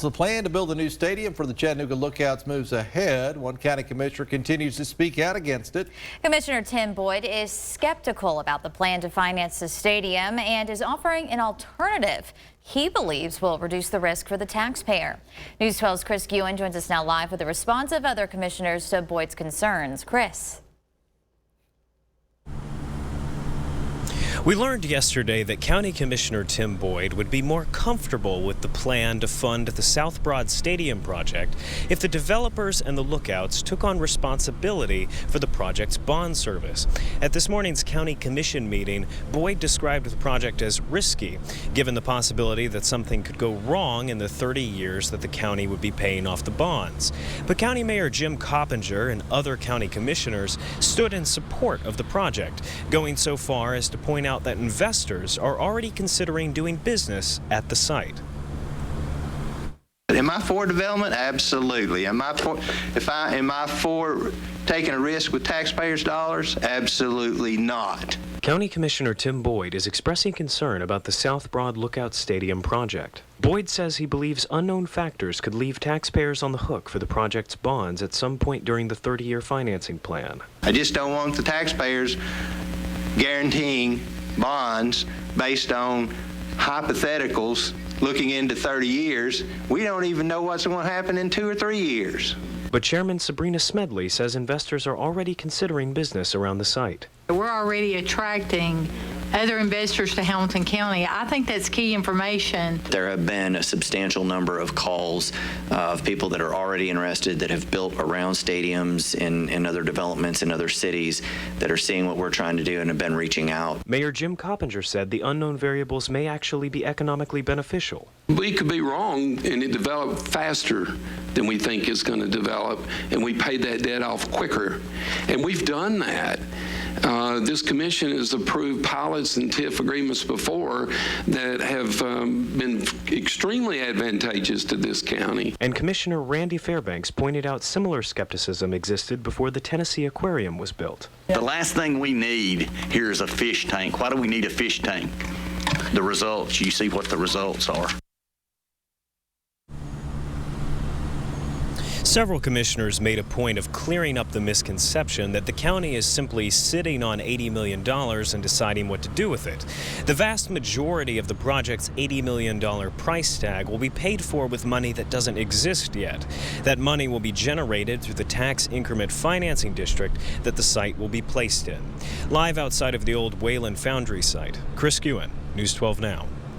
The plan to build a new stadium for the Chattanooga Lookouts moves ahead. One county commissioner continues to speak out against it. Commissioner Tim Boyd is skeptical about the plan to finance the stadium and is offering an alternative he believes will reduce the risk for the taxpayer. News 12's Chris Wheland joins us now live with a response of other commissioners to Boyd's concerns. Chris. We learned yesterday that County Commissioner Tim Boyd would be more comfortable with the plan to fund the South Broad Stadium project if the developers and the Lookouts took on responsibility for the project's bond service. At this morning's County Commission meeting, Boyd described the project as risky, given the possibility that something could go wrong in the 30 years that the county would be paying off the bonds. But County Mayor Jim Coppinger and other county commissioners stood in support of the project, going so far as to point out that investors are already considering doing business at the site. Am I for development? Absolutely. Am I for taking a risk with taxpayers' dollars? Absolutely not. County Commissioner Tim Boyd is expressing concern about the South Broad Lookout Stadium project. Boyd says he believes unknown factors could leave taxpayers on the hook for the project's bonds at some point during the 30-year financing plan. I just don't want the taxpayers guaranteeing bonds based on hypotheticals looking into 30 years. We don't even know what's going to happen in 2 or 3 years. But Chairman Sabrina Smedley says investors are already considering business around the site. We're already attracting other investors to Hamilton County. I think that's key information. There have been a substantial number of calls of people that are already interested that have built around stadiums and other developments in other cities that are seeing what we're trying to do and have been reaching out. Mayor Jim Coppinger said the unknown variables may actually be economically beneficial. We could be wrong and it developed faster than we think it's going to develop, and we paid that debt off quicker. And we've done that. This commission has approved pilots and TIF agreements before that have been extremely advantageous to this county. And Commissioner Randy Fairbanks pointed out similar skepticism existed before the Tennessee Aquarium was built. The last thing we need here is a fish tank. Why do we need a fish tank? The results, you see what the results are. Several commissioners made a point of clearing up the misconception that the county is simply sitting on $80 million and deciding what to do with it. The vast majority of the project's $80 million price tag will be paid for with money that doesn't exist yet. That money will be generated through the tax increment financing district that the site will be placed in. Live outside of the old Wheland Foundry site, Chris Wheland, News 12 Now.